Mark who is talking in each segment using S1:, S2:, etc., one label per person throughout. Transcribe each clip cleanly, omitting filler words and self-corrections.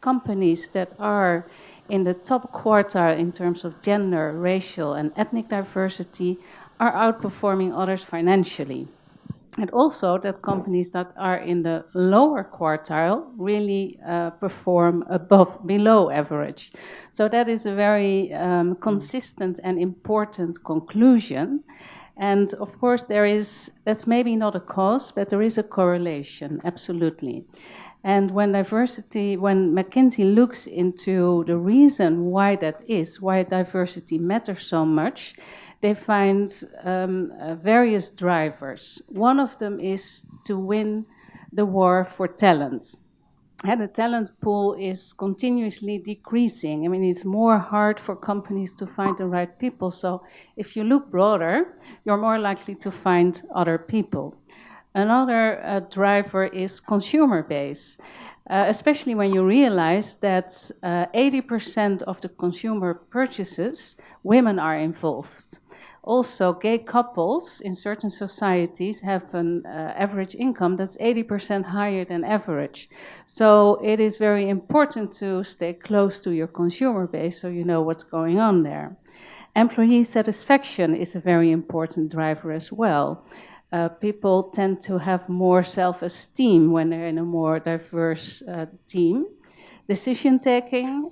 S1: companies that are in the top quartile in terms of gender, racial, and ethnic diversity are outperforming others financially. And also that companies that are in the lower quartile really perform below average. So that is a very consistent and important conclusion. And of course, that's maybe not a cause, but there is a correlation, absolutely. And when McKinsey looks into the reason why that is, why diversity matters so much, they find various drivers. One of them is to win the war for talent. And the talent pool is continuously decreasing. I mean, it's more hard for companies to find the right people. So if you look broader, you're more likely to find other people. Another driver is consumer base, especially when you realize that 80% of the consumer purchases, women are involved. Also, gay couples in certain societies have an average income that's 80% higher than average. So it is very important to stay close to your consumer base so you know what's going on there. Employee satisfaction is a very important driver as well. People tend to have more self-esteem when they're in a more diverse team. Decision taking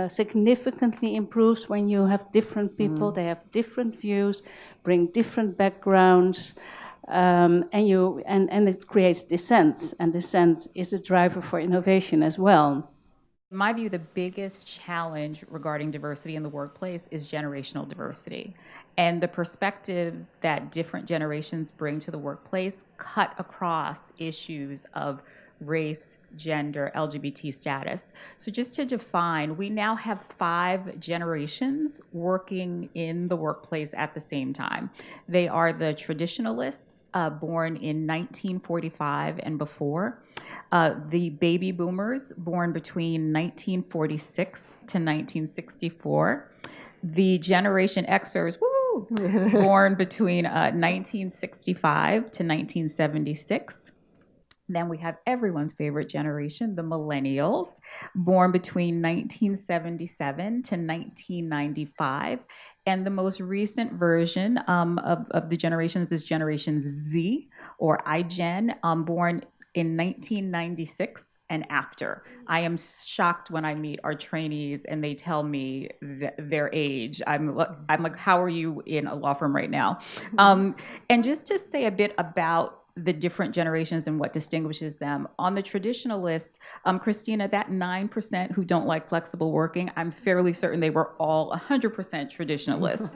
S1: significantly improves when you have different people. They have different views, bring different backgrounds, and it creates dissent. And dissent is a driver for innovation as well.
S2: In my view, the biggest challenge regarding diversity in the workplace is generational diversity. And the perspectives that different generations bring to the workplace cut across issues of race, gender, LGBT status. So just to define, we now have 5 generations working in the workplace at the same time. They are the traditionalists, born in 1945 and before, the baby boomers, born between 1946 to 1964, the Generation Xers, woo, born between 1965 to 1976. Then we have everyone's favorite generation, the millennials, born between 1977 to 1995. And the most recent version of the generations is Generation Z, or iGen, born in 1996 and after. I am shocked when I meet our trainees and they tell me their age. I'm like, how are you in a law firm right now? And just to say a bit about the different generations and what distinguishes them. On the traditionalists, Christina, that 9% who don't like flexible working, I'm fairly certain they were all 100% traditionalists.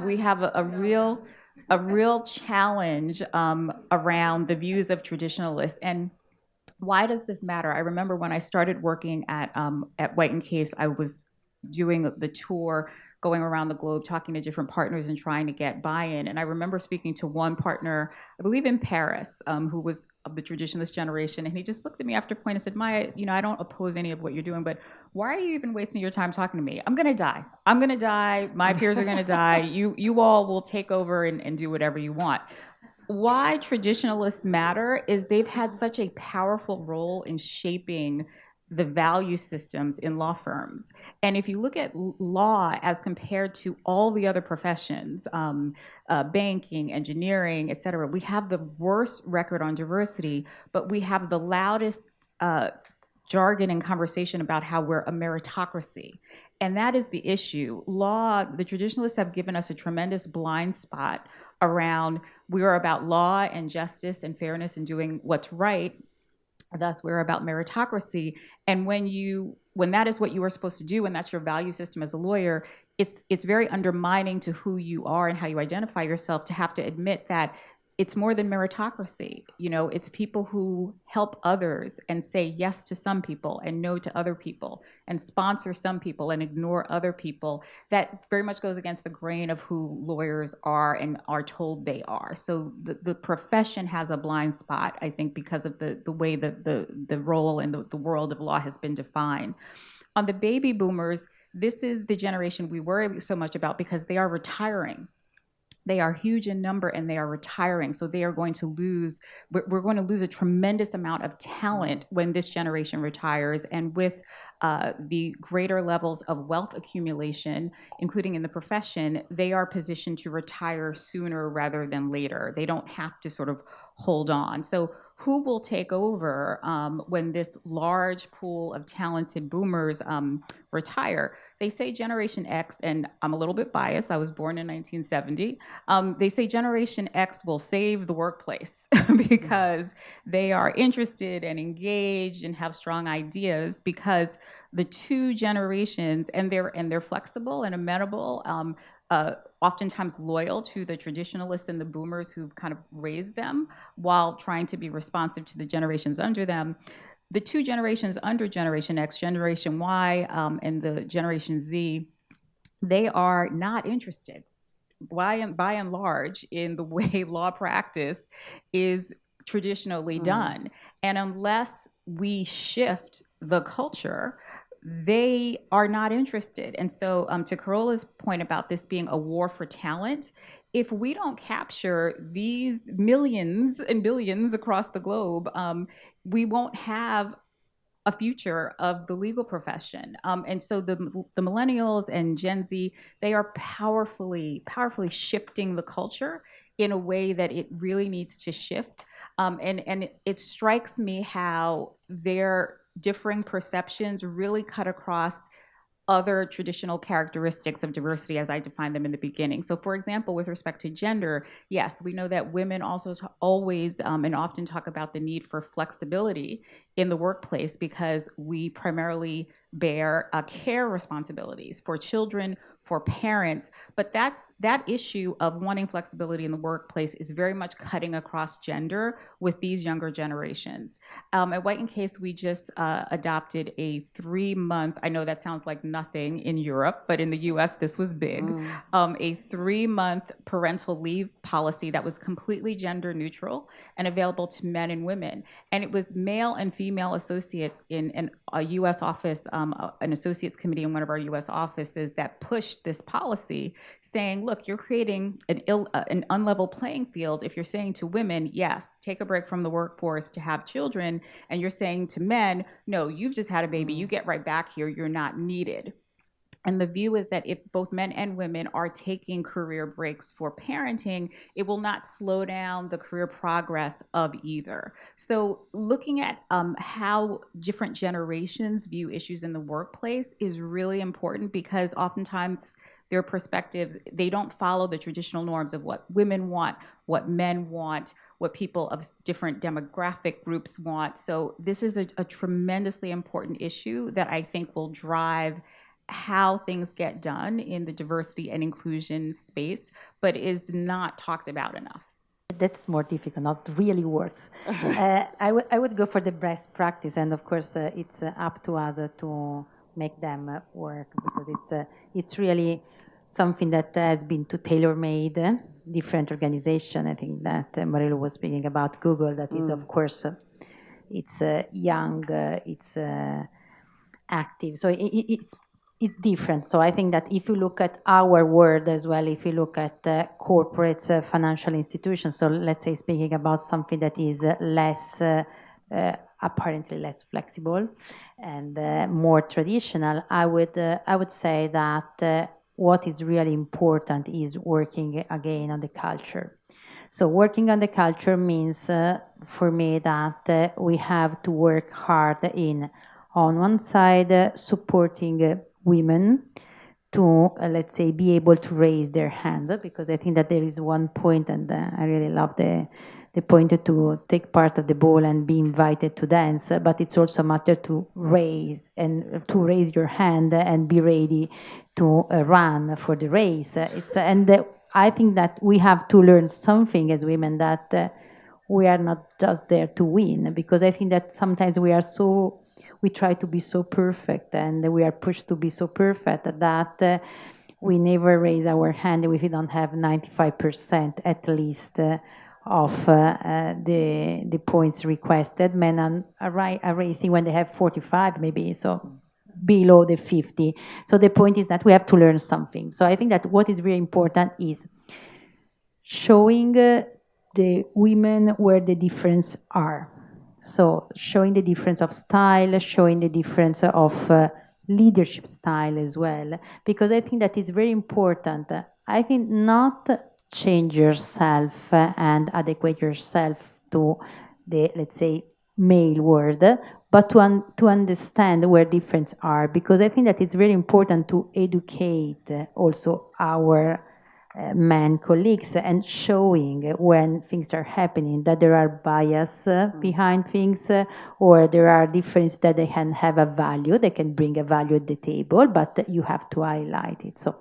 S2: We have a real challenge around the views of traditionalists. And why does this matter? I remember when I started working at White and Case, I was doing the tour, going around the globe, talking to different partners and trying to get buy-in. And I remember speaking to one partner, I believe in Paris, who was of the traditionalist generation. And he just looked at me after a point and said, Maya, I don't oppose any of what you're doing, but why are you even wasting your time talking to me? I'm going to die. I'm going to die. My peers are going to die. You all will take over and do whatever you want. Why traditionalists matter is they've had such a powerful role in shaping the value systems in law firms. And if you look at law as compared to all the other professions, banking, engineering, et cetera, we have the worst record on diversity, but we have the loudest jargon and conversation about how we're a meritocracy. And that is the issue. Law, the traditionalists have given us a tremendous blind spot around we are about law and justice and fairness and doing what's right. Thus, we're about meritocracy. And when that is what you are supposed to do, and that's your value system as a lawyer, it's very undermining to who you are and how you identify yourself to have to admit that it's more than meritocracy. It's people who help others and say yes to some people and no to other people and sponsor some people and ignore other people. That very much goes against the grain of who lawyers are and are told they are. So the profession has a blind spot, I think, because of the way that the role and the world of law has been defined. On the baby boomers, this is the generation we worry so much about because they are retiring. They are huge in number and they are retiring. So they are going to lose, we're going to lose a tremendous amount of talent when this generation retires. And with the greater levels of wealth accumulation, including in the profession, they are positioned to retire sooner rather than later. They don't have to sort of hold on. So who will take over when this large pool of talented boomers retire? They say Generation X, and I'm a little bit biased, I was born in 1970. They say Generation X will save the workplace because they are interested and engaged and have strong ideas, because the two generations, and they're flexible and amenable, oftentimes loyal to the traditionalists and the boomers who've kind of raised them while trying to be responsive to the generations under them. The two generations under Generation X, Generation Y, and the Generation Z, they are not interested by and large in the way law practice is traditionally done. And unless we shift the culture, they are not interested. And so to Carola's point about this being a war for talent, if we don't capture these millions and billions across the globe, we won't have a future of the legal profession. And so the millennials and Gen Z, they are powerfully shifting the culture in a way that it really needs to shift. And it strikes me how their differing perceptions really cut across other traditional characteristics of diversity as I defined them in the beginning. So for example, with respect to gender, yes, we know that women also always and often talk about the need for flexibility in the workplace because we primarily bear care responsibilities for children, for parents, but that issue of wanting flexibility in the workplace is very much cutting across gender with these younger generations. At White & Case, we just adopted a 3-month, I know that sounds like nothing in Europe, but in the US, this was big, a 3-month parental leave policy that was completely gender neutral and available to men and women. And it was male and female associates in a US office, an associates committee in one of our US offices that pushed this policy, saying, look, you're creating an unlevel playing field if you're saying to women, yes, take a break from the workforce to have children, and you're saying to men, no, you've just had a baby, you get right back here, you're not needed. And the view is that if both men and women are taking career breaks for parenting, it will not slow down the career progress of either. So looking at how different generations view issues in the workplace is really important, because oftentimes their perspectives, they don't follow the traditional norms of what women want, what men want, what people of different demographic groups want. So this is a tremendously important issue that I think will drive how things get done in the diversity and inclusion space, but is not talked about enough.
S3: That's more difficult, not really works. I would go for the best practice, and of course it's up to us to make them work, because it's really something that has been tailor-made, different organization. I think that Marilo was speaking about Google, that is of course, it's young, it's active, so it's different. So I think that if you look at our world as well, if you look at corporates, financial institutions, so let's say speaking about something that is less, apparently less flexible and more traditional, I would say that what is really important is working again on the culture. So working on the culture means for me that we have to work hard in, on one side, supporting women to, let's say, be able to raise their hand, because I think that there is one point, and I really love the point to take part of the ball and be invited to dance, but it's also a matter to raise your hand and be ready to run for the race. I think that we have to learn something as women, that we are not just there to win, because I think that sometimes we try to be so perfect, and we are pushed to be so perfect that we never raise our hand if we don't have 95% at least of the points requested. Men are raising when they have 45 maybe, so below the 50. So the point is that we have to learn something. So I think that what is really important is showing the women where the difference are. So showing the difference of style, showing the difference of leadership style as well, because I think that is very important. I think not change yourself and adequate yourself to the, let's say, male world, but to understand where difference are, because I think that it's very important to educate also our men colleagues and showing when things are happening that there are bias behind things, or there are differences that they can have a value, they can bring a value at the table, but you have to highlight it. So